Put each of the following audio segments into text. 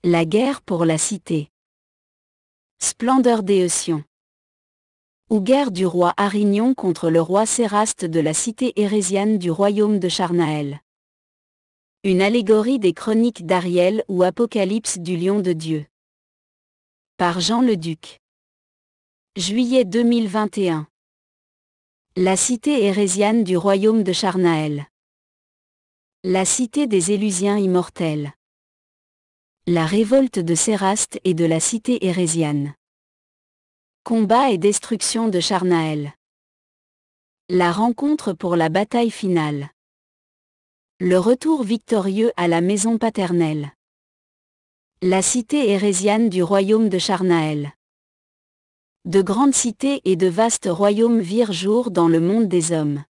La guerre pour la cité. Splendeur d'Éotion. Ou guerre du roi Arignon contre le roi Séraste de la cité érésiane du royaume de Charnaël. Une allégorie des chroniques d'Ariel ou Apocalypse du lion de Dieu. Par Jean Leduc. Juillet 2021. La cité érésiane du royaume de Charnaël. La cité des Élusiens immortels. La révolte de Séraste et de la cité érésiane. Combat et destruction de Charnaël. La rencontre pour la bataille finale. Le retour victorieux à la maison paternelle. La cité érésiane du royaume de Charnaël. De grandes cités et de vastes royaumes virent jour dans le monde des hommes.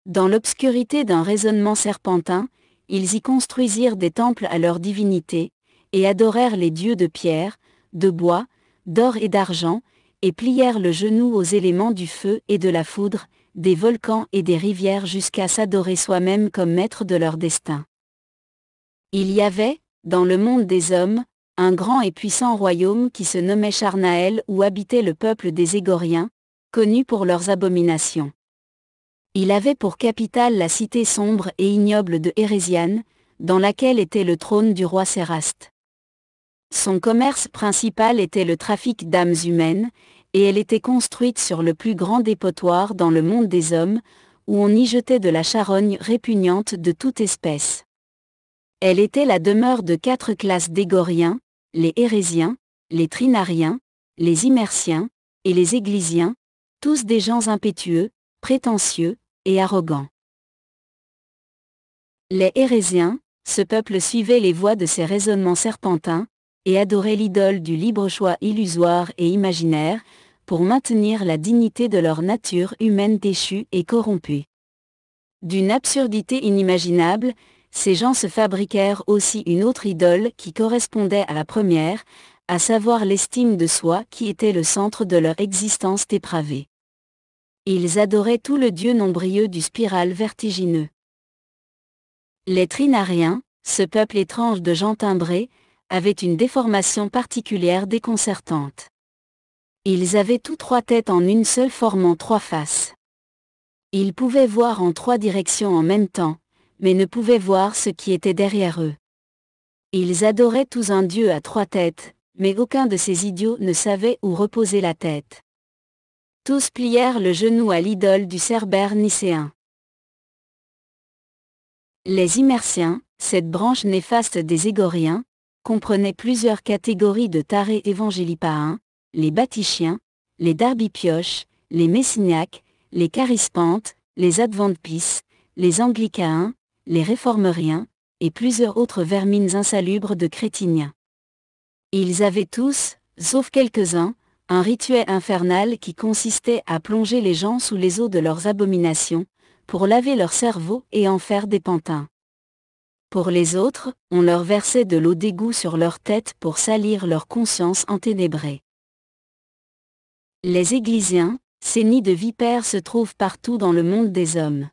Dans l'obscurité d'un raisonnement serpentin, ils y construisirent des temples à leurs divinités, et adorèrent les dieux de pierre, de bois, d'or et d'argent, et plièrent le genou aux éléments du feu et de la foudre, des volcans et des rivières jusqu'à s'adorer soi-même comme maître de leur destin. Il y avait, dans le monde des hommes, un grand et puissant royaume qui se nommait Charnaël où habitait le peuple des Égoriens, connu pour leurs abominations. Il avait pour capitale la cité sombre et ignoble de Érésiane, dans laquelle était le trône du roi Séraste. Son commerce principal était le trafic d'âmes humaines, et elle était construite sur le plus grand dépotoir dans le monde des hommes, où on y jetait de la charogne répugnante de toute espèce. Elle était la demeure de 4 classes d'Égoriens, les Érésiens, les Trinariens, les Immersiens, et les Églisiens, tous des gens impétueux, prétentieux, et arrogants. Les Érésiens, ce peuple suivait les voies de ces raisonnements serpentins, et adorait l'idole du libre choix illusoire et imaginaire, pour maintenir la dignité de leur nature humaine déchue et corrompue. D'une absurdité inimaginable, ces gens se fabriquèrent aussi une autre idole qui correspondait à la première, à savoir l'estime de soi qui était le centre de leur existence dépravée. Ils adoraient tout le dieu nombrilleux du spiral vertigineux. Les Trinariens, ce peuple étrange de gens timbrés, avaient une déformation particulière déconcertante. Ils avaient tous 3 têtes en une seule formant 3 faces. Ils pouvaient voir en 3 directions en même temps, mais ne pouvaient voir ce qui était derrière eux. Ils adoraient tous un dieu à 3 têtes, mais aucun de ces idiots ne savait où reposer la tête. Tous plièrent le genou à l'idole du Cerbère nicéen. Les Immersiens, cette branche néfaste des Égoriens, comprenait plusieurs catégories de tarés évangélipáens, les Batichiens, les Darbipioches, les Messiniaques, les Charispantes, les Adventpistes, les Anglicains, les Réformeriens, et plusieurs autres vermines insalubres de Crétiniens. Ils avaient tous, sauf quelques-uns, un rituel infernal qui consistait à plonger les gens sous les eaux de leurs abominations, pour laver leur cerveau et en faire des pantins. Pour les autres, on leur versait de l'eau d'égout sur leur tête pour salir leur conscience enténébrée. Les Églisiens, ces nids de vipères se trouvent partout dans le monde des hommes.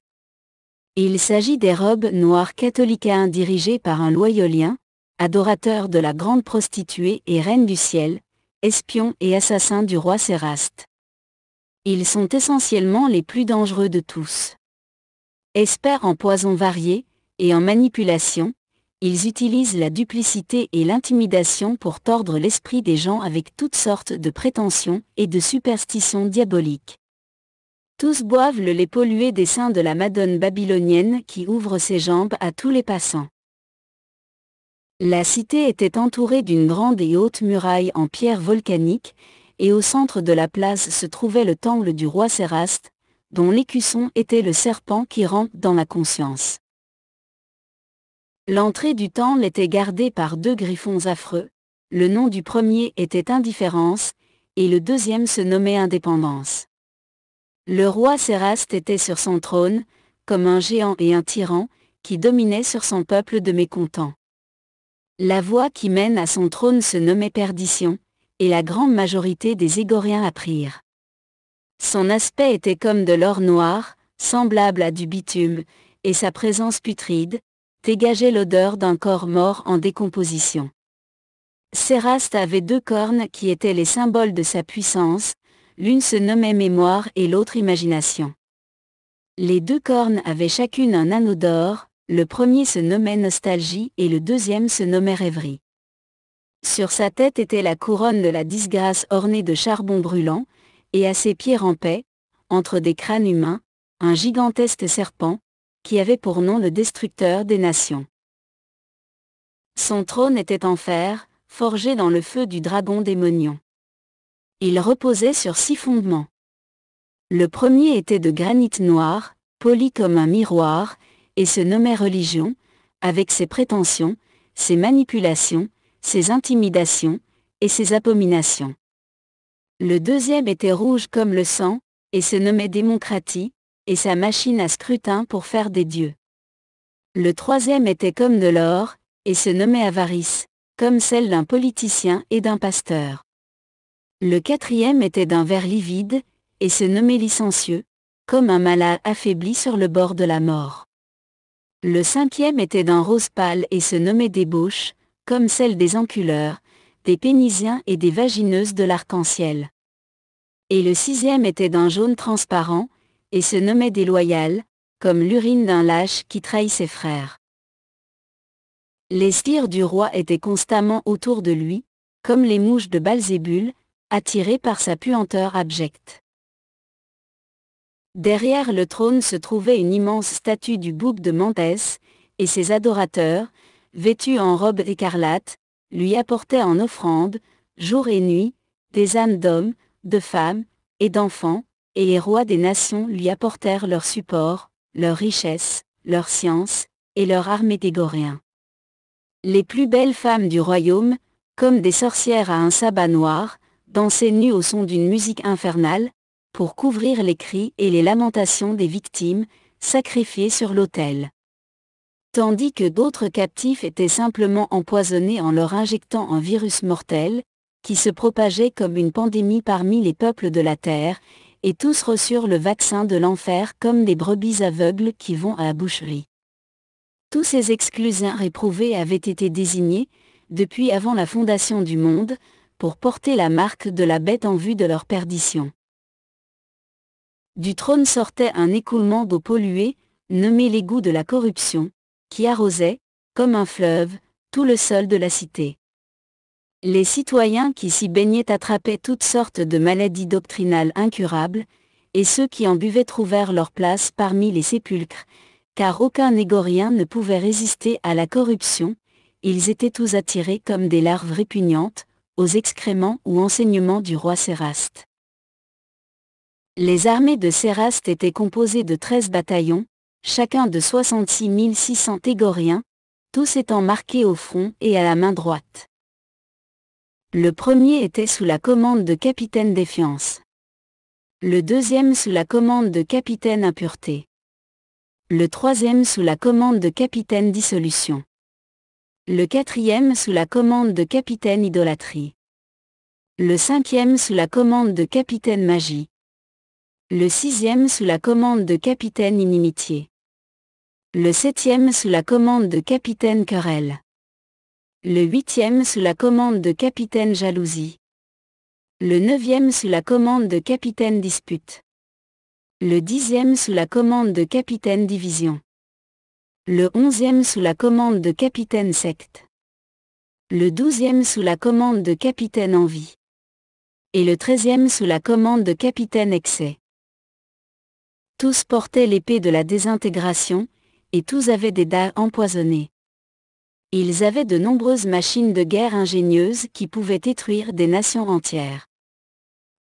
Il s'agit des robes noires catholicains dirigés par un loyolien, adorateur de la grande prostituée et reine du ciel, espion et assassin du roi Séraste. Ils sont essentiellement les plus dangereux de tous. Experts en poisons variés, et en manipulation, ils utilisent la duplicité et l'intimidation pour tordre l'esprit des gens avec toutes sortes de prétentions et de superstitions diaboliques. Tous boivent le lait pollué des seins de la Madone babylonienne qui ouvre ses jambes à tous les passants. La cité était entourée d'une grande et haute muraille en pierre volcanique, et au centre de la place se trouvait le temple du roi Séraste, dont l'écusson était le serpent qui rampe dans la conscience. L'entrée du temple était gardée par 2 griffons affreux, le nom du premier était Indifférence, et le deuxième se nommait Indépendance. Le roi Séraste était sur son trône, comme un géant et un tyran, qui dominait sur son peuple de mécontents. La voie qui mène à son trône se nommait Perdition, et la grande majorité des Égoriens apprirent. Son aspect était comme de l'or noir, semblable à du bitume, et sa présence putride, dégageait l'odeur d'un corps mort en décomposition. Séraste avait 2 cornes qui étaient les symboles de sa puissance, l'une se nommait mémoire et l'autre imagination. Les 2 cornes avaient chacune un anneau d'or, le premier se nommait nostalgie et le deuxième se nommait rêverie. Sur sa tête était la couronne de la disgrâce ornée de charbon brûlant, et à ses pieds rampait, entre des crânes humains, un gigantesque serpent, qui avait pour nom le destructeur des nations. Son trône était en fer, forgé dans le feu du dragon démonion. Il reposait sur 6 fondements. Le premier était de granit noir, poli comme un miroir, et se nommait religion, avec ses prétentions, ses manipulations, ses intimidations, et ses abominations. Le deuxième était rouge comme le sang, et se nommait démocratie, et sa machine à scrutin pour faire des dieux. Le troisième était comme de l'or, et se nommait avarice, comme celle d'un politicien et d'un pasteur. Le quatrième était d'un vert livide, et se nommait licencieux, comme un malade affaibli sur le bord de la mort. Le cinquième était d'un rose pâle et se nommait débauche, comme celle des enculeurs, des pénisiens et des vagineuses de l'arc-en-ciel. Et le sixième était d'un jaune transparent, et se nommait déloyal, comme l'urine d'un lâche qui trahit ses frères. Les sbires du roi étaient constamment autour de lui, comme les mouches de Belzébul, attirées par sa puanteur abjecte. Derrière le trône se trouvait une immense statue du bouc de Mentès, et ses adorateurs, vêtus en robes écarlates, lui apportaient en offrande, jour et nuit, des âmes d'hommes, de femmes, et d'enfants, et les rois des nations lui apportèrent leur support, leur richesse, leur science, et leur armée d'égoriens. Les plus belles femmes du royaume, comme des sorcières à un sabbat noir, dansaient nues au son d'une musique infernale, pour couvrir les cris et les lamentations des victimes, sacrifiées sur l'autel. Tandis que d'autres captifs étaient simplement empoisonnés en leur injectant un virus mortel, qui se propageait comme une pandémie parmi les peuples de la terre, et tous reçurent le vaccin de l'enfer comme des brebis aveugles qui vont à la boucherie. Tous ces exclusiens réprouvés avaient été désignés, depuis avant la fondation du monde, pour porter la marque de la bête en vue de leur perdition. Du trône sortait un écoulement d'eau polluée, nommé l'égout de la corruption, qui arrosait, comme un fleuve, tout le sol de la cité. Les citoyens qui s'y baignaient attrapaient toutes sortes de maladies doctrinales incurables, et ceux qui en buvaient trouvèrent leur place parmi les sépulcres, car aucun égorien ne pouvait résister à la corruption, ils étaient tous attirés comme des larves répugnantes, aux excréments ou enseignements du roi Séraste. Les armées de Séraste étaient composées de 13 bataillons, chacun de 66 600 égoriens, tous étant marqués au front et à la main droite. Le premier était sous la commande de capitaine Défiance. Le deuxième sous la commande de capitaine Impureté. Le troisième sous la commande de capitaine Dissolution. Le quatrième sous la commande de capitaine Idolâtrie. Le cinquième sous la commande de capitaine Magie. Le sixième sous la commande de capitaine Inimitié. Le septième sous la commande de capitaine Querelle. Le huitième sous la commande de capitaine Jalousie. Le neuvième sous la commande de capitaine Dispute. Le 10e sous la commande de capitaine Division. Le 11e sous la commande de capitaine Secte. Le 12e sous la commande de capitaine Envie. Et le 13e sous la commande de capitaine Excès. Tous portaient l'épée de la désintégration, et tous avaient des dards empoisonnés. Ils avaient de nombreuses machines de guerre ingénieuses qui pouvaient détruire des nations entières.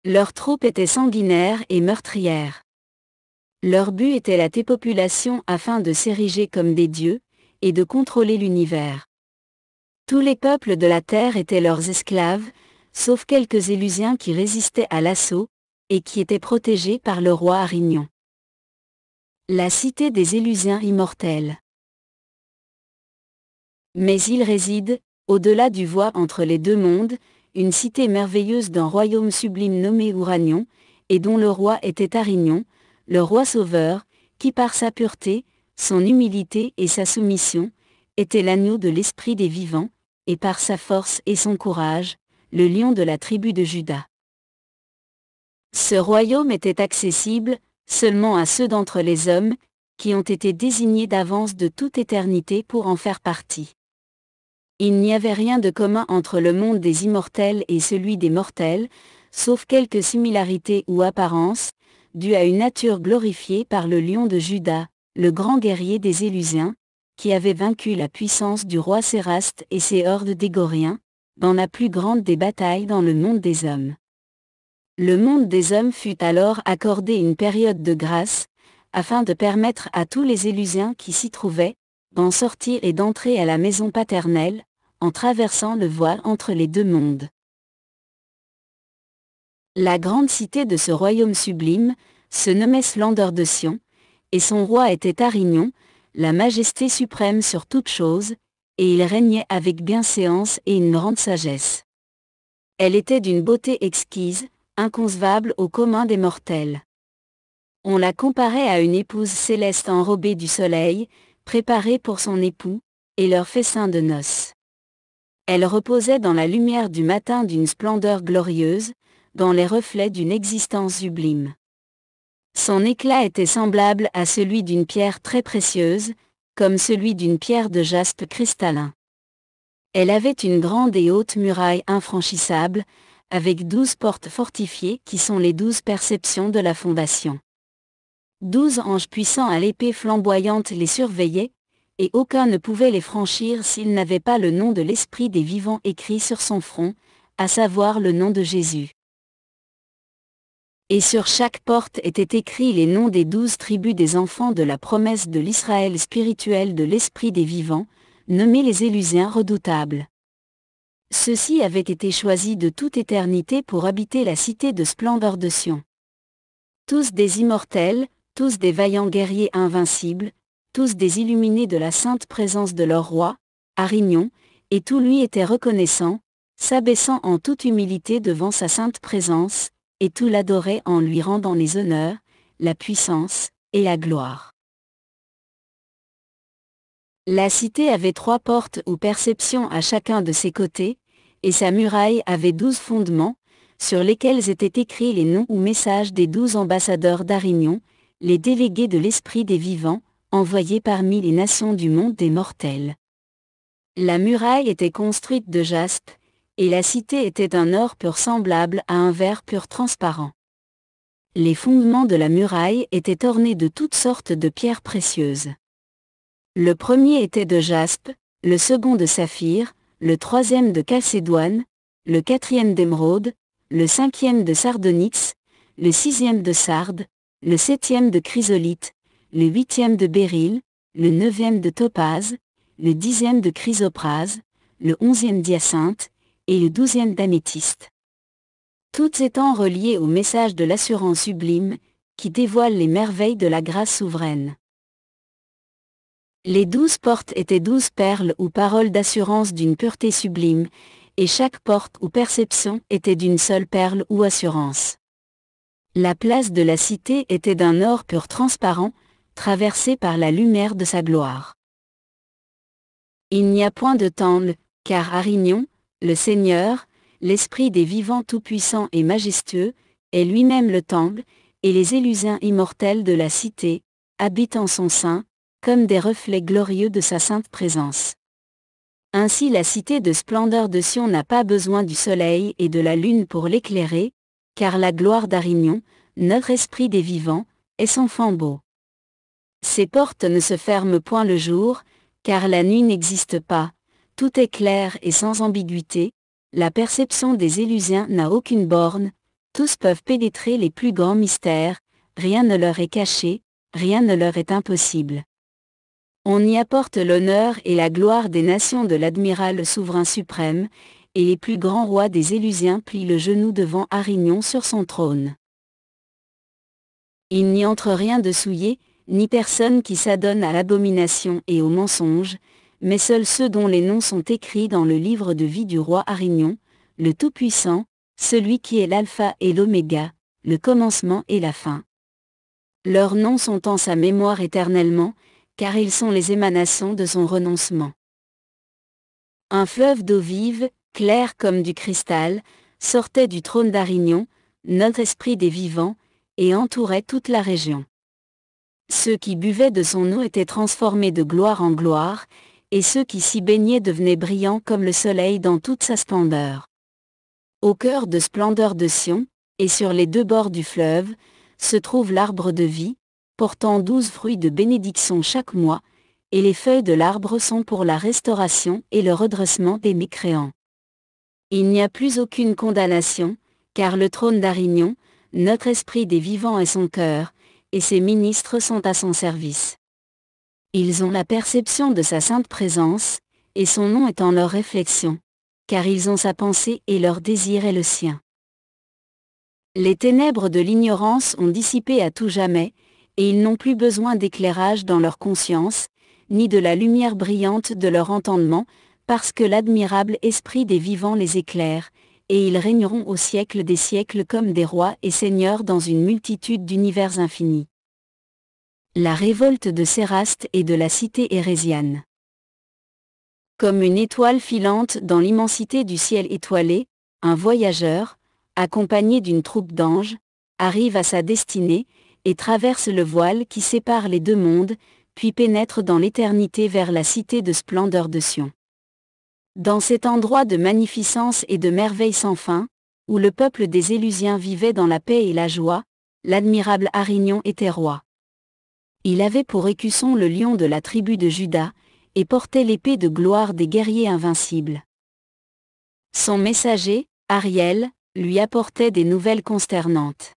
Leurs troupes étaient sanguinaires et meurtrières. Leur but était la dépopulation afin de s'ériger comme des dieux, et de contrôler l'univers. Tous les peuples de la terre étaient leurs esclaves, sauf quelques Élusiens qui résistaient à l'assaut, et qui étaient protégés par le roi Arignon. La cité des Élusiens immortels. Mais il réside, au-delà du voile entre les deux mondes, une cité merveilleuse d'un royaume sublime nommé Uranion, et dont le roi était Arignon, le roi sauveur, qui par sa pureté, son humilité et sa soumission, était l'agneau de l'esprit des vivants, et par sa force et son courage, le lion de la tribu de Juda. Ce royaume était accessible seulement à ceux d'entre les hommes, qui ont été désignés d'avance de toute éternité pour en faire partie. Il n'y avait rien de commun entre le monde des immortels et celui des mortels, sauf quelques similarités ou apparences, dues à une nature glorifiée par le lion de Juda, le grand guerrier des Élusiens, qui avait vaincu la puissance du roi Séraste et ses hordes d'Égoriens, dans la plus grande des batailles dans le monde des hommes. Le monde des hommes fut alors accordé une période de grâce, afin de permettre à tous les Élusiens qui s'y trouvaient, d'en sortir et d'entrer à la maison paternelle, en traversant le voile entre les deux mondes. La grande cité de ce royaume sublime se nommait Splendeur de Sion, et son roi était Arignon, la majesté suprême sur toute chose, et il régnait avec bienséance et une grande sagesse. Elle était d'une beauté exquise, inconcevable au commun des mortels. On la comparait à une épouse céleste enrobée du soleil, préparée pour son époux, et leur festin de noces. Elle reposait dans la lumière du matin d'une splendeur glorieuse, dans les reflets d'une existence sublime. Son éclat était semblable à celui d'une pierre très précieuse, comme celui d'une pierre de jaspe cristallin. Elle avait une grande et haute muraille infranchissable, avec 12 portes fortifiées qui sont les 12 perceptions de la fondation. 12 anges puissants à l'épée flamboyante les surveillaient, et aucun ne pouvait les franchir s'il n'avait pas le nom de l'Esprit des vivants écrit sur son front, à savoir le nom de Jésus. Et sur chaque porte étaient écrits les noms des 12 tribus des enfants de la promesse de l'Israël spirituel de l'Esprit des vivants, nommés les Élusiens redoutables. Ceux-ci avaient été choisis de toute éternité pour habiter la cité de Splendeur de Sion. Tous des immortels, tous des vaillants guerriers invincibles, tous des illuminés de la sainte présence de leur roi, Arignon, et tout lui était reconnaissant, s'abaissant en toute humilité devant sa sainte présence, et tout l'adorait en lui rendant les honneurs, la puissance, et la gloire. La cité avait 3 portes ou perceptions à chacun de ses côtés, et sa muraille avait 12 fondements, sur lesquels étaient écrits les noms ou messages des 12 ambassadeurs d'Arignon, les délégués de l'Esprit des vivants, envoyés parmi les nations du monde des mortels. La muraille était construite de jaspe, et la cité était d'un or pur semblable à un verre pur transparent. Les fondements de la muraille étaient ornés de toutes sortes de pierres précieuses. Le premier était de jaspe, le second de saphir, le troisième de chalcédoine, le quatrième d'émeraude, le cinquième de sardonyx, le sixième de sarde, le septième de chrysolite, le huitième de béryl, le neuvième de topaze, le 10e de chrysoprase, le 11e d'hyacinthe, et le 12e d'améthyste. Toutes étant reliées au message de l'assurance sublime, qui dévoile les merveilles de la grâce souveraine. Les 12 portes étaient 12 perles ou paroles d'assurance d'une pureté sublime, et chaque porte ou perception était d'une seule perle ou assurance. La place de la cité était d'un or pur transparent, traversé par la lumière de sa gloire. Il n'y a point de temple, car Arignon, le Seigneur, l'Esprit des vivants tout-puissant et majestueux, est lui-même le temple, et les Élusiens immortels de la cité, habitent en son sein, comme des reflets glorieux de sa sainte présence. Ainsi la cité de Splendeur de Sion n'a pas besoin du soleil et de la lune pour l'éclairer, car la gloire d'Arignon, notre Esprit des vivants, est son flambeau. Ses portes ne se ferment point le jour, car la nuit n'existe pas, tout est clair et sans ambiguïté, la perception des Élusiens n'a aucune borne, tous peuvent pénétrer les plus grands mystères, rien ne leur est caché, rien ne leur est impossible. On y apporte l'honneur et la gloire des nations de l'admiral souverain suprême, et les plus grands rois des Élusiens plient le genou devant Arignon sur son trône. Il n'y entre rien de souillé, ni personne qui s'adonne à l'abomination et au mensonge, mais seuls ceux dont les noms sont écrits dans le livre de vie du roi Arignon, le Tout-Puissant, celui qui est l'alpha et l'oméga, le commencement et la fin. Leurs noms sont en sa mémoire éternellement, car ils sont les émanations de son renoncement. Un fleuve d'eau vive, clair comme du cristal, sortait du trône d'Arignon, notre esprit des vivants, et entourait toute la région. Ceux qui buvaient de son eau étaient transformés de gloire en gloire, et ceux qui s'y baignaient devenaient brillants comme le soleil dans toute sa splendeur. Au cœur de splendeur de Sion, et sur les deux bords du fleuve, se trouve l'arbre de vie, portant 12 fruits de bénédiction chaque mois, et les feuilles de l'arbre sont pour la restauration et le redressement des mécréants. Il n'y a plus aucune condamnation, car le trône d'Arignon, notre esprit des vivants est son cœur, et ses ministres sont à son service. Ils ont la perception de sa sainte présence, et son nom est en leur réflexion, car ils ont sa pensée et leur désir est le sien. Les ténèbres de l'ignorance ont dissipé à tout jamais, et ils n'ont plus besoin d'éclairage dans leur conscience, ni de la lumière brillante de leur entendement, parce que l'admirable esprit des vivants les éclaire, et ils régneront au siècle des siècles comme des rois et seigneurs dans une multitude d'univers infinis. La révolte de Séraste et de la cité érésiane. Comme une étoile filante dans l'immensité du ciel étoilé, un voyageur, accompagné d'une troupe d'anges, arrive à sa destinée, et traverse le voile qui sépare les deux mondes, puis pénètre dans l'éternité vers la cité de splendeur de Sion. Dans cet endroit de magnificence et de merveille sans fin, où le peuple des Élusiens vivait dans la paix et la joie, l'admirable Arignon était roi. Il avait pour écusson le lion de la tribu de Juda, et portait l'épée de gloire des guerriers invincibles. Son messager, Ariel, lui apportait des nouvelles consternantes.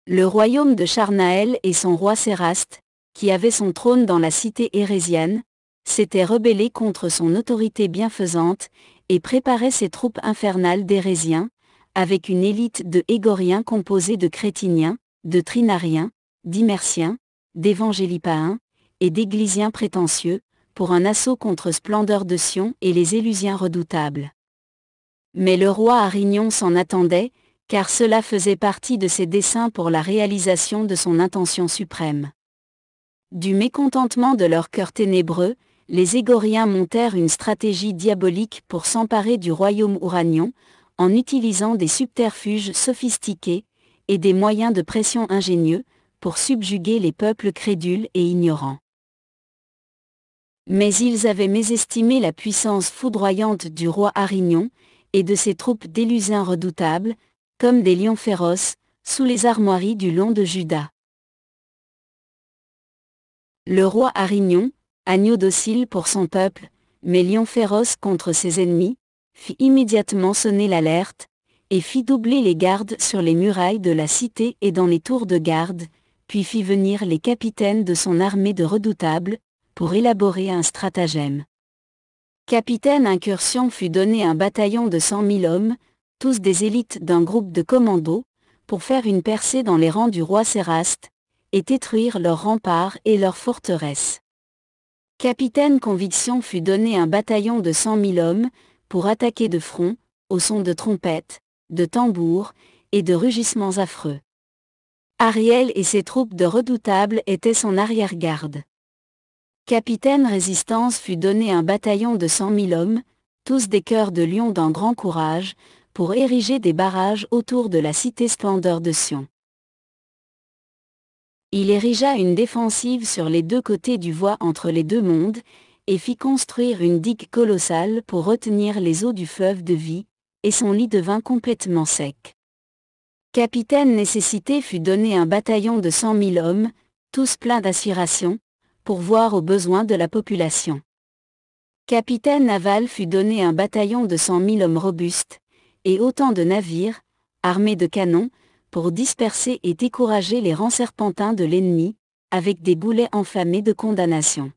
Le royaume de Charnaël et son roi Séraste, qui avait son trône dans la cité érésiane, s'était rebellé contre son autorité bienfaisante, et préparait ses troupes infernales d'Érésiens, avec une élite de Hégoriens composée de Crétiniens, de Trinariens, d'Immersiens, d'Évangélipaens, et d'Églisiens prétentieux, pour un assaut contre Splendeur de Sion et les Élusiens redoutables. Mais le roi Arignon s'en attendait, car cela faisait partie de ses desseins pour la réalisation de son intention suprême. Du mécontentement de leur cœur ténébreux, les Hégoriens montèrent une stratégie diabolique pour s'emparer du royaume ouragnon, en utilisant des subterfuges sophistiqués, et des moyens de pression ingénieux, pour subjuguer les peuples crédules et ignorants. Mais ils avaient mésestimé la puissance foudroyante du roi Arignon, et de ses troupes d'Élusiens redoutables, comme des lions féroces, sous les armoiries du long de Juda. Le roi Arignon, agneau docile pour son peuple, mais lion féroce contre ses ennemis, fit immédiatement sonner l'alerte, et fit doubler les gardes sur les murailles de la cité et dans les tours de garde, puis fit venir les capitaines de son armée de redoutables, pour élaborer un stratagème. Capitaine Incursion fut donné un bataillon de 100 000 hommes, tous des élites d'un groupe de commandos, pour faire une percée dans les rangs du roi Séraste, et détruire leurs remparts et leurs forteresses. Capitaine Conviction fut donné un bataillon de 100 000 hommes, pour attaquer de front, au son de trompettes, de tambours, et de rugissements affreux. Ariel et ses troupes de redoutables étaient son arrière-garde. Capitaine Résistance fut donné un bataillon de 100 000 hommes, tous des cœurs de lion d'un grand courage, pour ériger des barrages autour de la cité Splendeur de Sion. Il érigea une défensive sur les deux côtés du voie entre les deux mondes, et fit construire une digue colossale pour retenir les eaux du fleuve de vie, et son lit devint complètement sec. Capitaine Nécessité fut donné un bataillon de 100 000 hommes, tous pleins d'aspiration, pour voir aux besoins de la population. Capitaine Naval fut donné un bataillon de 100 000 hommes robustes, et autant de navires, armés de canons, pour disperser et décourager les rangs serpentins de l'ennemi, avec des boulets enflammés de condamnation.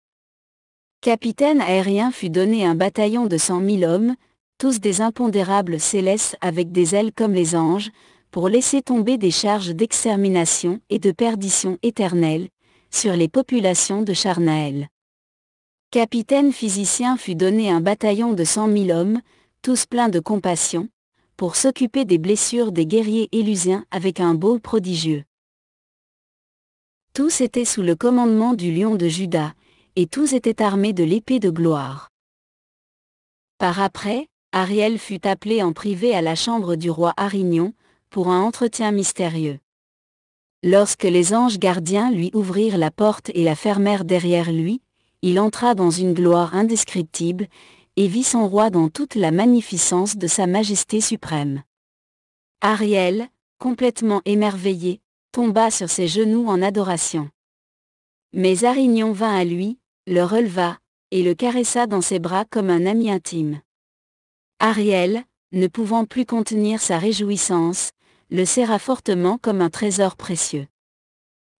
Capitaine aérien fut donné un bataillon de 100 000 hommes, tous des impondérables célestes avec des ailes comme les anges, pour laisser tomber des charges d'extermination et de perdition éternelle, sur les populations de Charnaël. Capitaine physicien fut donné un bataillon de 100 000 hommes, tous pleins de compassion, pour s'occuper des blessures des guerriers élusiens avec un baume prodigieux. Tous étaient sous le commandement du lion de Juda, et tous étaient armés de l'épée de gloire. Par après, Ariel fut appelé en privé à la chambre du roi Arignon, pour un entretien mystérieux. Lorsque les anges gardiens lui ouvrirent la porte et la fermèrent derrière lui, il entra dans une gloire indescriptible, et vit son roi dans toute la magnificence de sa majesté suprême. Ariel, complètement émerveillé, tomba sur ses genoux en adoration. Mais Arignon vint à lui, le releva, et le caressa dans ses bras comme un ami intime. Ariel, ne pouvant plus contenir sa réjouissance, le serra fortement comme un trésor précieux.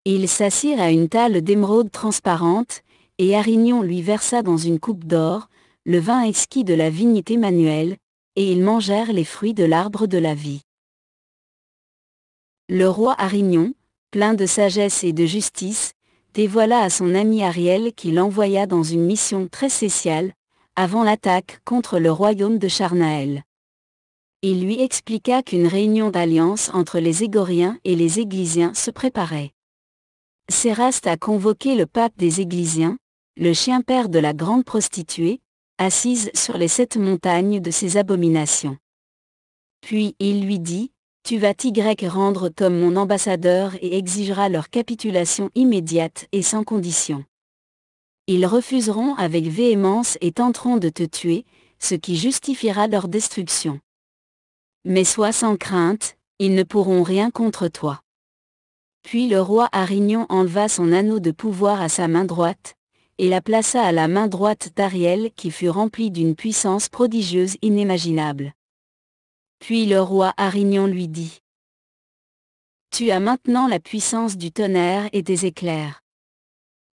Ils s'assirent à une table d'émeraude transparente, et Arignon lui versa dans une coupe d'or, le vin exquis de la vigne Emmanuel, et ils mangèrent les fruits de l'arbre de la vie. Le roi Arignon, plein de sagesse et de justice, dévoila à son ami Ariel qu'il envoya dans une mission très spéciale, avant l'attaque contre le royaume de Charnaël. Il lui expliqua qu'une réunion d'alliance entre les Égoriens et les Églisiens se préparait. Séraste a convoqué le pape des Églisiens, le chien-père de la grande prostituée, assise sur les 7 montagnes de ses abominations. Puis il lui dit, « Tu vas t'y rendre comme mon ambassadeur et exigera leur capitulation immédiate et sans condition. Ils refuseront avec véhémence et tenteront de te tuer, ce qui justifiera leur destruction. Mais sois sans crainte, ils ne pourront rien contre toi. » Puis le roi Arignon enleva son anneau de pouvoir à sa main droite, et la plaça à la main droite d'Ariel qui fut remplie d'une puissance prodigieuse inimaginable. Puis le roi Arignon lui dit, « Tu as maintenant la puissance du tonnerre et des éclairs.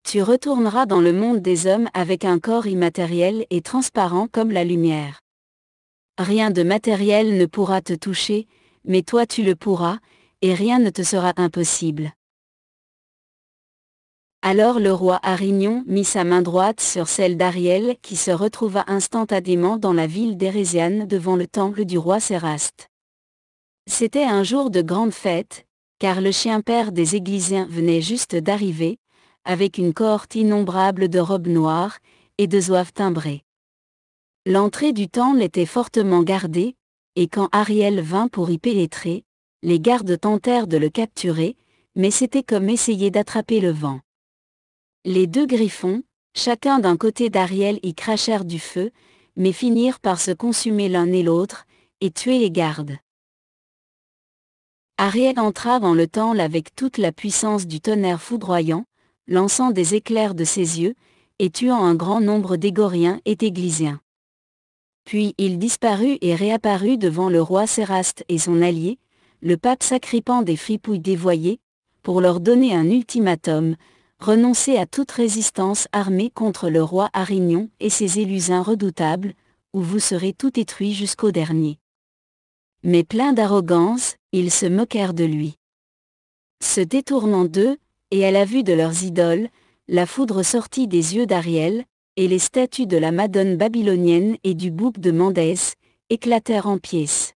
Tu retourneras dans le monde des hommes avec un corps immatériel et transparent comme la lumière. Rien de matériel ne pourra te toucher, mais toi tu le pourras, et rien ne te sera impossible. » Alors le roi Arignon mit sa main droite sur celle d'Ariel qui se retrouva instantanément dans la ville d'Érésiane devant le temple du roi Séraste. C'était un jour de grande fête, car le chien-père des Églisiens venait juste d'arriver, avec une cohorte innombrable de robes noires, et de zouaves timbrées. L'entrée du temple était fortement gardée, et quand Ariel vint pour y pénétrer, les gardes tentèrent de le capturer, mais c'était comme essayer d'attraper le vent. Les 2 griffons, chacun d'un côté d'Ariel y crachèrent du feu, mais finirent par se consumer l'un et l'autre, et tuer les gardes. Ariel entra dans le temple avec toute la puissance du tonnerre foudroyant, lançant des éclairs de ses yeux, et tuant un grand nombre d'Égoriens et d'Églisiens. Puis il disparut et réapparut devant le roi Séraste et son allié, le pape Sacripant des fripouilles dévoyées, pour leur donner un ultimatum, renoncer à toute résistance armée contre le roi Arignon et ses Élusiens redoutables, ou vous serez tout détruits jusqu'au dernier. Mais pleins d'arrogance, ils se moquèrent de lui. Se détournant d'eux, et à la vue de leurs idoles, la foudre sortit des yeux d'Ariel, et les statues de la Madone babylonienne et du bouc de Mandès éclatèrent en pièces.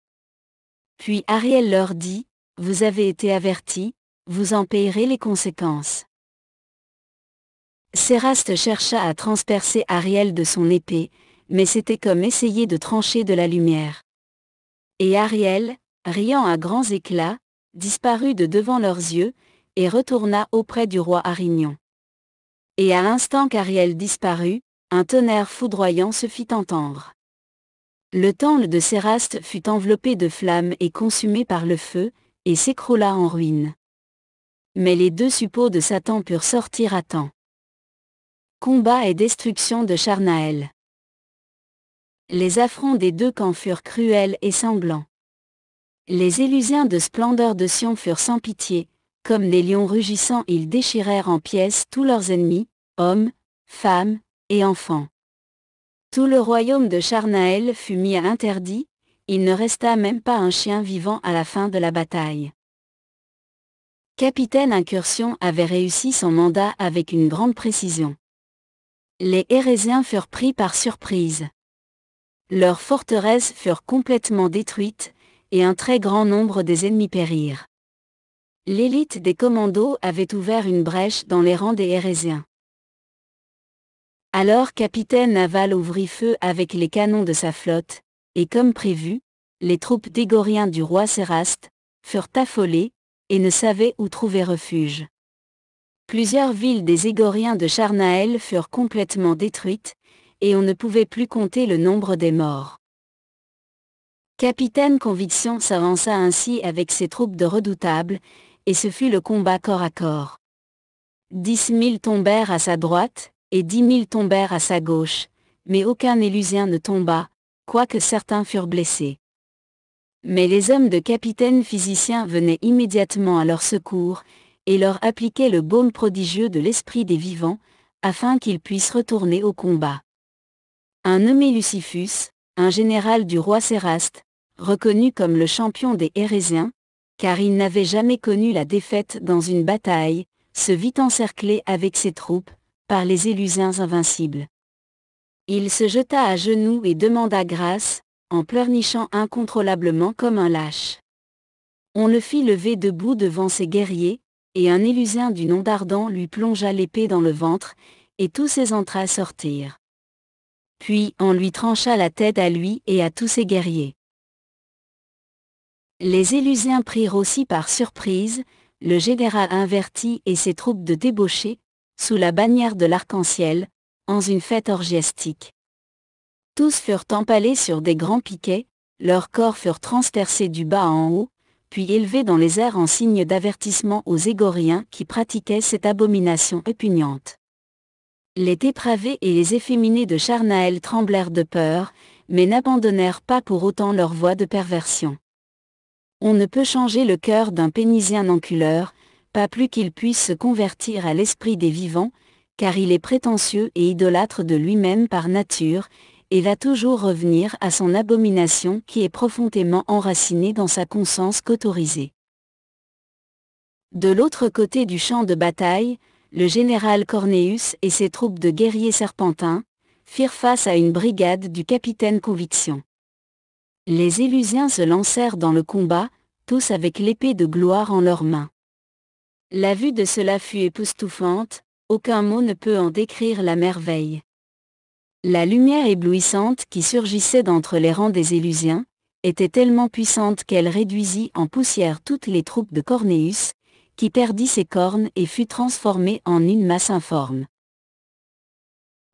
Puis Ariel leur dit, « Vous avez été avertis, vous en payerez les conséquences. » Séraste chercha à transpercer Ariel de son épée, mais c'était comme essayer de trancher de la lumière. Et Ariel, riant à grands éclats, disparut de devant leurs yeux, et retourna auprès du roi Arignon. Et à l'instant qu'Ariel disparut, un tonnerre foudroyant se fit entendre. Le temple de Séraste fut enveloppé de flammes et consumé par le feu, et s'écroula en ruines. Mais les 2 suppôts de Satan purent sortir à temps. Combat et destruction de Charnaël. Les affronts des 2 camps furent cruels et sanglants. Les Élusiens de splendeur de Sion furent sans pitié, comme des lions rugissants ils déchirèrent en pièces tous leurs ennemis, hommes, femmes, et enfants. Tout le royaume de Charnaël fut mis à interdit, il ne resta même pas un chien vivant à la fin de la bataille. Capitaine Incursion avait réussi son mandat avec une grande précision. Les Érésiens furent pris par surprise. Leurs forteresses furent complètement détruites, et un très grand nombre des ennemis périrent. L'élite des commandos avait ouvert une brèche dans les rangs des Érésiens. Alors capitaine naval ouvrit feu avec les canons de sa flotte, et comme prévu, les troupes d'Égoriens du roi Séraste furent affolées, et ne savaient où trouver refuge. Plusieurs villes des Égoriens de Charnaël furent complètement détruites, et on ne pouvait plus compter le nombre des morts. Capitaine Conviction s'avança ainsi avec ses troupes de redoutables, et ce fut le combat corps à corps. 10 000 tombèrent à sa droite, et 10 000 tombèrent à sa gauche, mais aucun Élusien ne tomba, quoique certains furent blessés. Mais les hommes de capitaine physicien venaient immédiatement à leur secours, et leur appliquaient le baume prodigieux de l'esprit des vivants, afin qu'ils puissent retourner au combat. Un nommé Lucifus, un général du roi Séraste, reconnu comme le champion des Hérésiens, car il n'avait jamais connu la défaite dans une bataille, se vit encerclé avec ses troupes, par les Élusiens invincibles. Il se jeta à genoux et demanda grâce, en pleurnichant incontrôlablement comme un lâche. On le fit lever debout devant ses guerriers, et un Élusien du nom d'Ardan lui plongea l'épée dans le ventre, et tous ses entrailles sortirent. Puis on lui trancha la tête à lui et à tous ses guerriers. Les Élusiens prirent aussi par surprise le général inverti et ses troupes de débauchés, sous la bannière de l'arc-en-ciel, en une fête orgiastique. Tous furent empalés sur des grands piquets, leurs corps furent transpercés du bas en haut, puis élevés dans les airs en signe d'avertissement aux Égoriens qui pratiquaient cette abomination répugnante. Les dépravés et les efféminés de Charnaël tremblèrent de peur, mais n'abandonnèrent pas pour autant leur voie de perversion. On ne peut changer le cœur d'un Pénisien enculeur, pas plus qu'il puisse se convertir à l'esprit des vivants, car il est prétentieux et idolâtre de lui-même par nature, et va toujours revenir à son abomination qui est profondément enracinée dans sa conscience qu'autorisée. De l'autre côté du champ de bataille, le général Cornéus et ses troupes de guerriers serpentins firent face à une brigade du capitaine Conviction. Les Élusiens se lancèrent dans le combat, tous avec l'épée de gloire en leurs mains. La vue de cela fut époustouflante, aucun mot ne peut en décrire la merveille. La lumière éblouissante qui surgissait d'entre les rangs des Élusiens était tellement puissante qu'elle réduisit en poussière toutes les troupes de Cornéus, qui perdit ses cornes et fut transformée en une masse informe.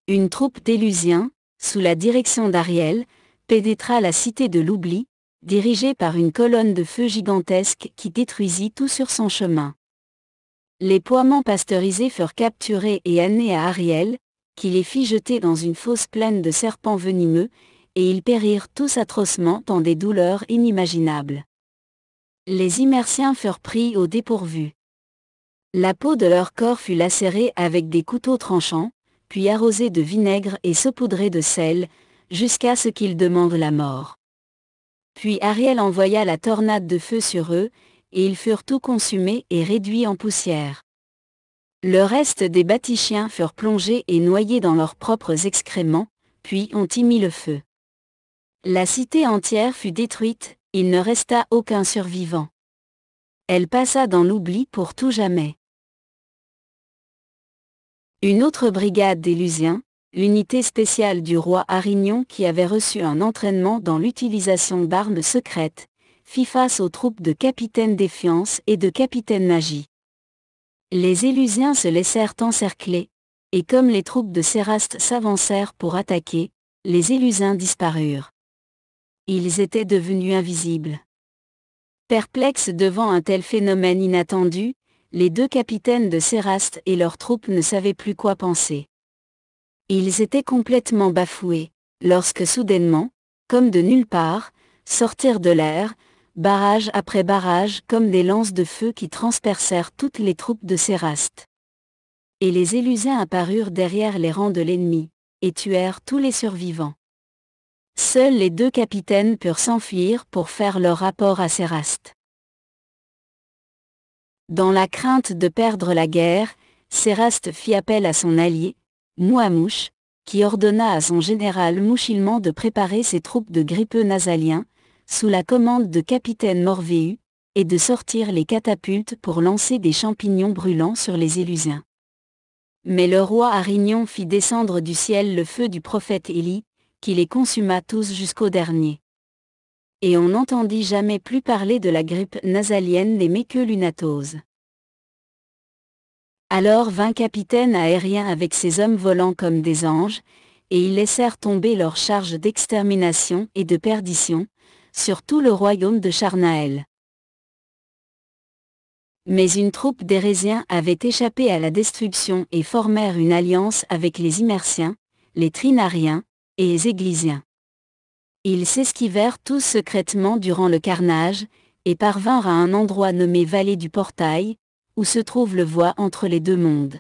Une troupe d'Élusiens, sous la direction d'Ariel, pénétra la cité de l'oubli, dirigée par une colonne de feu gigantesque qui détruisit tout sur son chemin. Les poiements pasteurisés furent capturés et amenés à Ariel, qui les fit jeter dans une fosse pleine de serpents venimeux, et ils périrent tous atrocement dans des douleurs inimaginables. Les Immersiens furent pris au dépourvu. La peau de leur corps fut lacérée avec des couteaux tranchants, puis arrosée de vinaigre et saupoudrée de sel, jusqu'à ce qu'ils demandent la mort. Puis Ariel envoya la tornade de feu sur eux, et ils furent tout consumés et réduits en poussière. Le reste des Batichiens furent plongés et noyés dans leurs propres excréments, puis on y mit le feu. La cité entière fut détruite, il ne resta aucun survivant. Elle passa dans l'oubli pour tout jamais. Une autre brigade d'Élusiens, l'unité spéciale du roi Arignon qui avait reçu un entraînement dans l'utilisation d'armes secrètes, fit face aux troupes de capitaine Défiance et de capitaine Magie. Les Élusiens se laissèrent encercler, et comme les troupes de Séraste s'avancèrent pour attaquer, les Élusiens disparurent. Ils étaient devenus invisibles. Perplexes devant un tel phénomène inattendu, les deux capitaines de Séraste et leurs troupes ne savaient plus quoi penser. Ils étaient complètement bafoués, lorsque soudainement, comme de nulle part, sortirent de l'air, barrage après barrage comme des lances de feu qui transpercèrent toutes les troupes de Séraste. Et les Élusiens apparurent derrière les rangs de l'ennemi, et tuèrent tous les survivants. Seuls les deux capitaines purent s'enfuir pour faire leur rapport à Séraste. Dans la crainte de perdre la guerre, Séraste fit appel à son allié, Mouamouche, qui ordonna à son général Mouchilman de préparer ses troupes de grippeux nasaliens, sous la commande de capitaine Morvéu, et de sortir les catapultes pour lancer des champignons brûlants sur les Élusiens. Mais le roi Arignon fit descendre du ciel le feu du prophète Élie, qui les consuma tous jusqu'au dernier. Et on n'entendit jamais plus parler de la grippe nasalienne des méqueux-lunatoses. Alors vint capitaine aérien avec ses hommes volants comme des anges, et ils laissèrent tomber leur charge d'extermination et de perdition, sur tout le royaume de Charnaël. Mais une troupe d'Érésiens avait échappé à la destruction et formèrent une alliance avec les Immersiens, les Trinariens, et les Églisiens. Ils s'esquivèrent tous secrètement durant le carnage, et parvinrent à un endroit nommé Vallée du Portail, où se trouve le voie entre les deux mondes.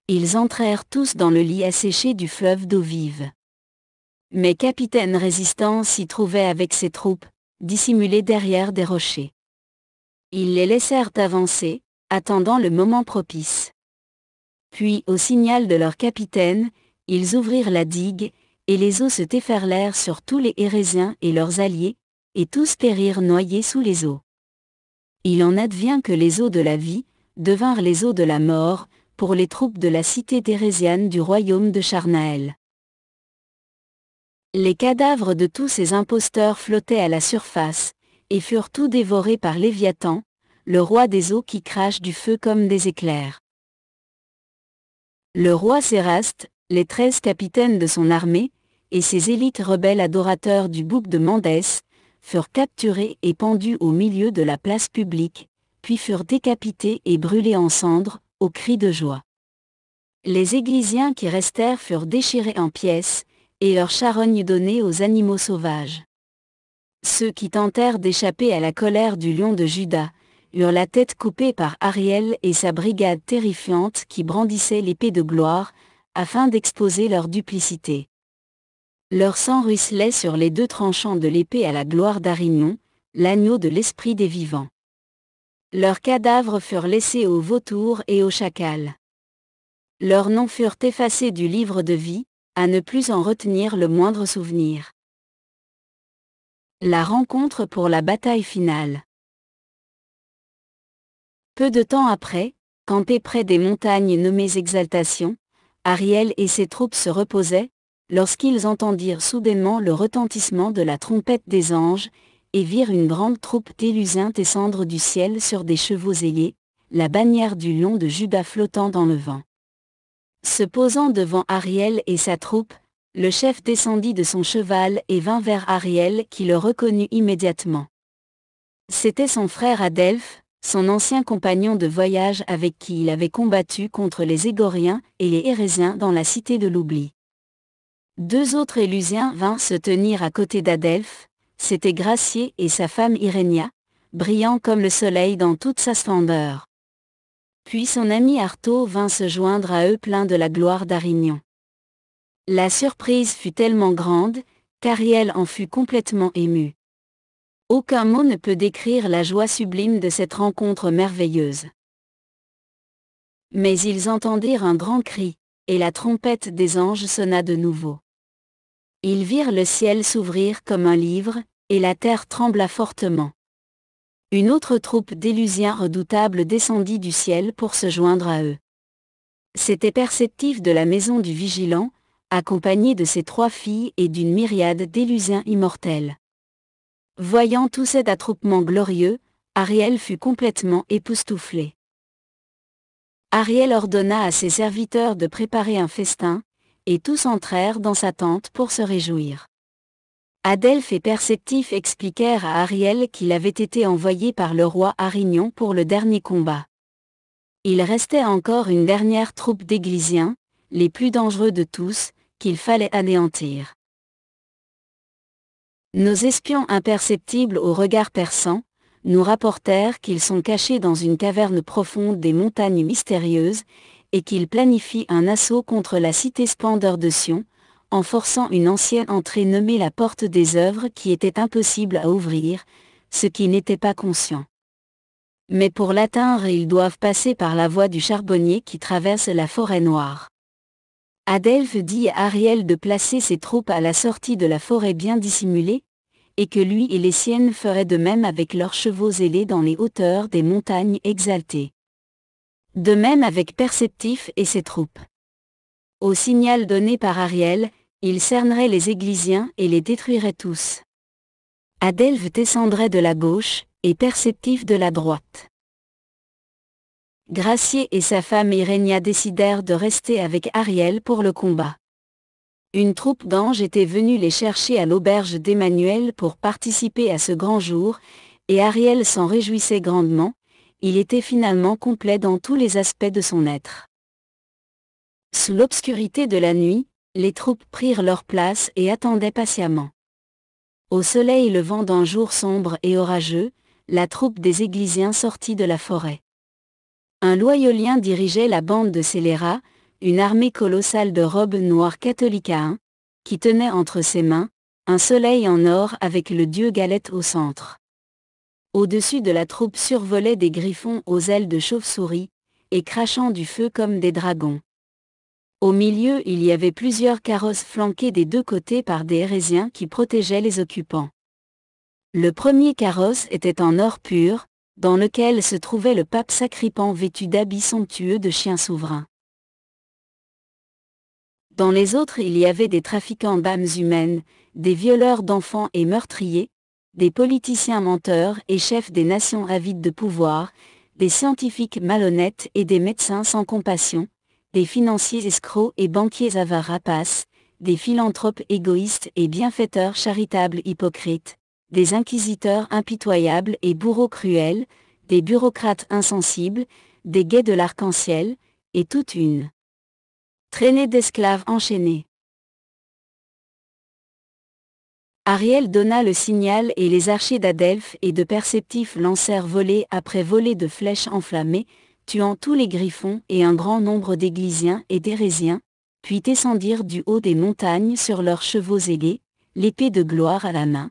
Ils entrèrent tous dans le lit asséché du fleuve d'eau vive. Mais capitaine résistant s'y trouvait avec ses troupes, dissimulées derrière des rochers. Ils les laissèrent avancer, attendant le moment propice. Puis, au signal de leur capitaine, ils ouvrirent la digue, et les eaux se déferlèrent sur tous les Érésiens et leurs alliés, et tous périrent noyés sous les eaux. Il en advient que les eaux de la vie devinrent les eaux de la mort, pour les troupes de la cité d'érésiane du royaume de Charnaël. Les cadavres de tous ces imposteurs flottaient à la surface, et furent tous dévorés par Léviathan, le roi des eaux qui crache du feu comme des éclairs. Le roi Séraste, les 13 capitaines de son armée, et ses élites rebelles adorateurs du bouc de Mandès, furent capturés et pendus au milieu de la place publique, puis furent décapités et brûlés en cendres, aux cris de joie. Les Églisiens qui restèrent furent déchirés en pièces, et leurs charognes données aux animaux sauvages. Ceux qui tentèrent d'échapper à la colère du lion de Juda, eurent la tête coupée par Ariel et sa brigade terrifiante qui brandissait l'épée de gloire, afin d'exposer leur duplicité. Leur sang ruisselait sur les deux tranchants de l'épée à la gloire d'Arignon, l'agneau de l'esprit des vivants. Leurs cadavres furent laissés aux vautours et aux chacals. Leurs noms furent effacés du livre de vie, à ne plus en retenir le moindre souvenir. La rencontre pour la bataille finale. Peu de temps après, campés près des montagnes nommées Exaltation, Ariel et ses troupes se reposaient, lorsqu'ils entendirent soudainement le retentissement de la trompette des anges, et virent une grande troupe d'Élusiens descendre du ciel sur des chevaux ailés, la bannière du lion de Juda flottant dans le vent. Se posant devant Ariel et sa troupe, le chef descendit de son cheval et vint vers Ariel qui le reconnut immédiatement. C'était son frère Adelphe, son ancien compagnon de voyage avec qui il avait combattu contre les Égoriens et les Érésiens dans la cité de l'oubli. Deux autres Élusiens vinrent se tenir à côté d'Adelphe, c'étaient Gracié et sa femme Irénia, brillant comme le soleil dans toute sa splendeur. Puis son ami Artaud vint se joindre à eux plein de la gloire d'Arignon. La surprise fut tellement grande, qu'Ariel en fut complètement ému. Aucun mot ne peut décrire la joie sublime de cette rencontre merveilleuse. Mais ils entendirent un grand cri, et la trompette des anges sonna de nouveau. Ils virent le ciel s'ouvrir comme un livre, et la terre trembla fortement. Une autre troupe d'Élusiens redoutables descendit du ciel pour se joindre à eux. C'était Perceptif de la maison du Vigilant, accompagné de ses 3 filles et d'une myriade d'Élusiens immortels. Voyant tout cet attroupement glorieux, Ariel fut complètement époustouflé. Ariel ordonna à ses serviteurs de préparer un festin, et tous entrèrent dans sa tente pour se réjouir. Adelphe et Perceptif expliquèrent à Ariel qu'il avait été envoyé par le roi Arignon pour le dernier combat. Il restait encore une dernière troupe d'Églisiens, les plus dangereux de tous, qu'il fallait anéantir. Nos espions imperceptibles au regard perçant, nous rapportèrent qu'ils sont cachés dans une caverne profonde des montagnes mystérieuses, et qu'ils planifient un assaut contre la cité Splendeur de Sion, en forçant une ancienne entrée nommée la Porte des Œuvres qui était impossible à ouvrir, ce qui n'était pas conscient. Mais pour l'atteindre ils doivent passer par la voie du charbonnier qui traverse la forêt noire. Adelphe dit à Ariel de placer ses troupes à la sortie de la forêt bien dissimulée, et que lui et les siennes feraient de même avec leurs chevaux ailés dans les hauteurs des montagnes exaltées. De même avec Perceptif et ses troupes. Au signal donné par Ariel, il cernerait les Églysiens et les détruirait tous. Adelphes descendrait de la gauche, et Perceptif de la droite. Gracié et sa femme Irénia décidèrent de rester avec Ariel pour le combat. Une troupe d'anges était venue les chercher à l'auberge d'Emmanuel pour participer à ce grand jour, et Ariel s'en réjouissait grandement, il était finalement complet dans tous les aspects de son être. Sous l'obscurité de la nuit, les troupes prirent leur place et attendaient patiemment. Au soleil levant d'un jour sombre et orageux, la troupe des Églysiens sortit de la forêt. Un loyolien dirigeait la bande de scélérats, une armée colossale de robes noires catholicains, qui tenait entre ses mains un soleil en or avec le dieu Galète au centre. Au-dessus de la troupe survolaient des griffons aux ailes de chauve-souris, et crachant du feu comme des dragons. Au milieu il y avait plusieurs carrosses flanqués des deux côtés par des Hérésiens qui protégeaient les occupants. Le premier carrosse était en or pur, dans lequel se trouvait le pape Sacripant vêtu d'habits somptueux de chien souverain. Dans les autres il y avait des trafiquants d'âmes humaines, des violeurs d'enfants et meurtriers, des politiciens menteurs et chefs des nations avides de pouvoir, des scientifiques malhonnêtes et des médecins sans compassion, des financiers escrocs et banquiers avares rapaces, des philanthropes égoïstes et bienfaiteurs charitables hypocrites, des inquisiteurs impitoyables et bourreaux cruels, des bureaucrates insensibles, des guets de l'arc-en-ciel, et toute une traînée d'esclaves enchaînés. Ariel donna le signal et les archers d'Adelphes et de Perceptif lancèrent volée après volée de flèches enflammées, tuant tous les griffons et un grand nombre d'Églysiens et d'Hérésiens, puis descendirent du haut des montagnes sur leurs chevaux ailés, l'épée de gloire à la main.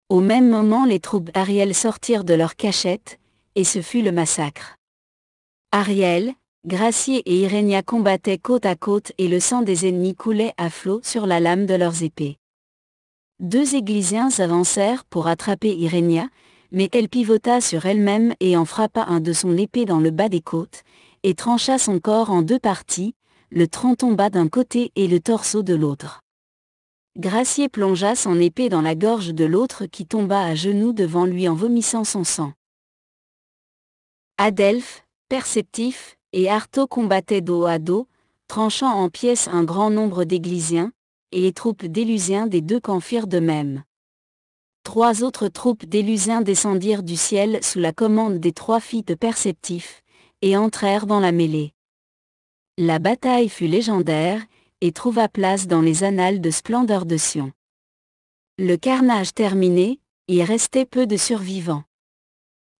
Au même moment les troupes d'Ariel sortirent de leur cachette, et ce fut le massacre. Ariel, Gracié et Irénia combattaient côte à côte et le sang des ennemis coulait à flot sur la lame de leurs épées. Deux Églysiens s'avancèrent pour attraper Irénia, mais elle pivota sur elle-même et en frappa un de son épée dans le bas des côtes, et trancha son corps en deux parties, le tronc tomba d'un côté et le torseau de l'autre. Gracié plongea son épée dans la gorge de l'autre qui tomba à genoux devant lui en vomissant son sang. Adelphes, Perceptif, et Artaud combattaient dos à dos, tranchant en pièces un grand nombre d'Églysiens, et les troupes d'Élusiens des deux camps firent de même. Trois autres troupes d'Élusiens descendirent du ciel sous la commande des trois filles de Perceptif, et entrèrent dans la mêlée. La bataille fut légendaire, et trouva place dans les annales de Splendeur de Sion. Le carnage terminé, il restait peu de survivants.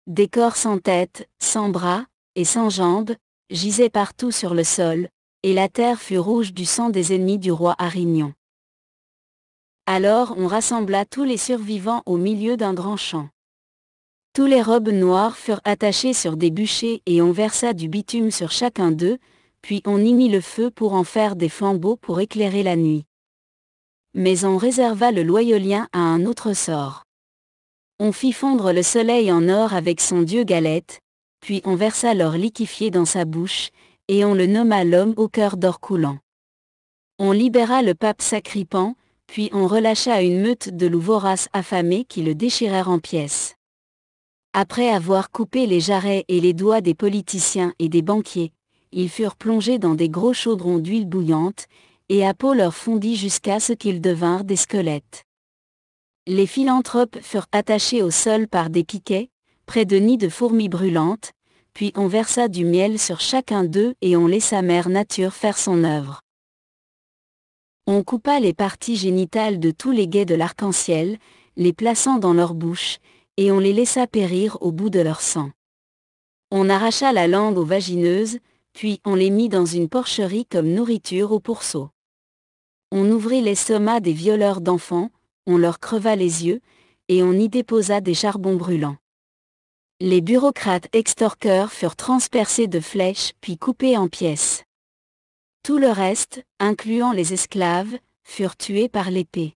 Des corps sans tête, sans bras, et sans jambes, gisaient partout sur le sol, et la terre fut rouge du sang des ennemis du roi Arignon. Alors on rassembla tous les survivants au milieu d'un grand champ. Tous les robes noires furent attachées sur des bûchers et on versa du bitume sur chacun d'eux, puis on y mit le feu pour en faire des flambeaux pour éclairer la nuit. Mais on réserva le loyolien à un autre sort. On fit fondre le soleil en or avec son dieu Galète, puis on versa l'or liquéfié dans sa bouche, et on le nomma l'homme au cœur d'or coulant. On libéra le pape Sacripant, puis on relâcha une meute de loups voraces affamés qui le déchirèrent en pièces. Après avoir coupé les jarrets et les doigts des politiciens et des banquiers, ils furent plongés dans des gros chaudrons d'huile bouillante, et à peau leur fondit jusqu'à ce qu'ils devinrent des squelettes. Les philanthropes furent attachés au sol par des piquets, près de nids de fourmis brûlantes, puis on versa du miel sur chacun d'eux et on laissa Mère Nature faire son œuvre. On coupa les parties génitales de tous les guets de l'arc-en-ciel, les plaçant dans leur bouche, et on les laissa périr au bout de leur sang. On arracha la langue aux vagineuses, puis on les mit dans une porcherie comme nourriture aux pourceaux. On ouvrit l'estomac des violeurs d'enfants, on leur creva les yeux, et on y déposa des charbons brûlants. Les bureaucrates extorqueurs furent transpercés de flèches puis coupés en pièces. Tout le reste, incluant les esclaves, furent tués par l'épée.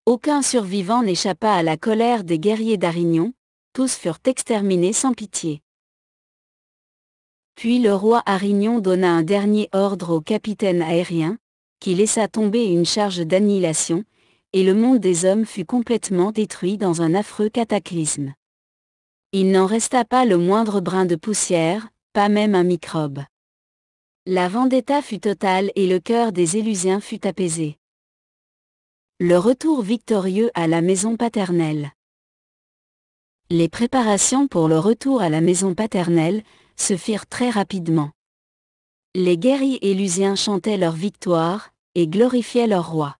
Aucun survivant n'échappa à la colère des guerriers d'Arignon, tous furent exterminés sans pitié. Puis le roi Arignon donna un dernier ordre au capitaine aérien, qui laissa tomber une charge d'annihilation, et le monde des hommes fut complètement détruit dans un affreux cataclysme. Il n'en resta pas le moindre brin de poussière, pas même un microbe. La vendetta fut totale et le cœur des Élusiens fut apaisé. Le retour victorieux à la maison paternelle. Les préparations pour le retour à la maison paternelle se firent très rapidement. Les guerriers élusiens chantaient leur victoire, et glorifiaient leur roi.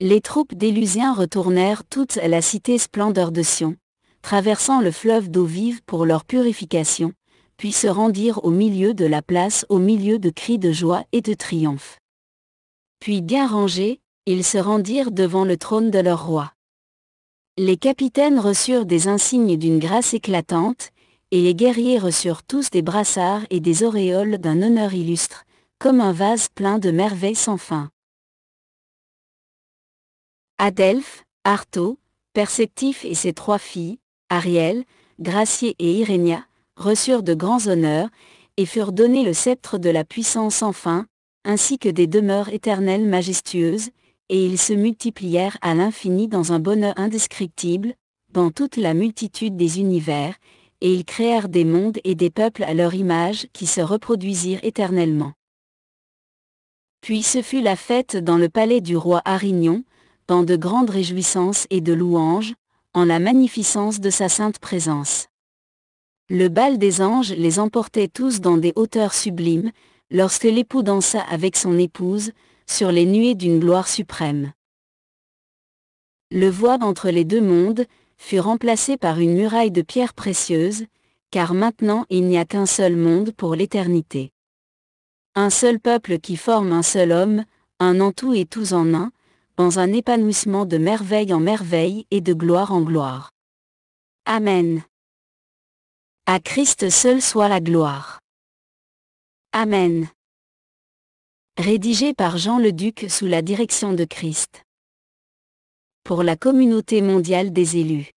Les troupes d'Élusiens retournèrent toutes à la cité Splendeur de Sion, traversant le fleuve d'eau vive pour leur purification, puis se rendirent au milieu de la place au milieu de cris de joie et de triomphe. Puis bien rangés, ils se rendirent devant le trône de leur roi. Les capitaines reçurent des insignes d'une grâce éclatante, et les guerriers reçurent tous des brassards et des auréoles d'un honneur illustre, comme un vase plein de merveilles sans fin. Adelphes, Artaud, Perceptif et ses 3 filles, Ariel, Gracié et Irénia, reçurent de grands honneurs, et furent donnés le sceptre de la puissance sans fin, ainsi que des demeures éternelles majestueuses, et ils se multiplièrent à l'infini dans un bonheur indescriptible, dans toute la multitude des univers, et ils créèrent des mondes et des peuples à leur image qui se reproduisirent éternellement. Puis ce fut la fête dans le palais du roi Arignon, dans de grandes réjouissances et de louanges, en la magnificence de sa sainte présence. Le bal des anges les emportait tous dans des hauteurs sublimes, lorsque l'époux dansa avec son épouse, sur les nuées d'une gloire suprême. Le voile entre les 2 mondes fut remplacé par une muraille de pierres précieuses, car maintenant il n'y a qu'un seul monde pour l'éternité. Un seul peuple qui forme un seul homme, un en tout et tous en un, dans un épanouissement de merveille en merveille et de gloire en gloire. Amen. À Christ seul soit la gloire. Amen. Rédigé par Jean Leduc sous la direction de Christ. Pour la communauté mondiale des élus.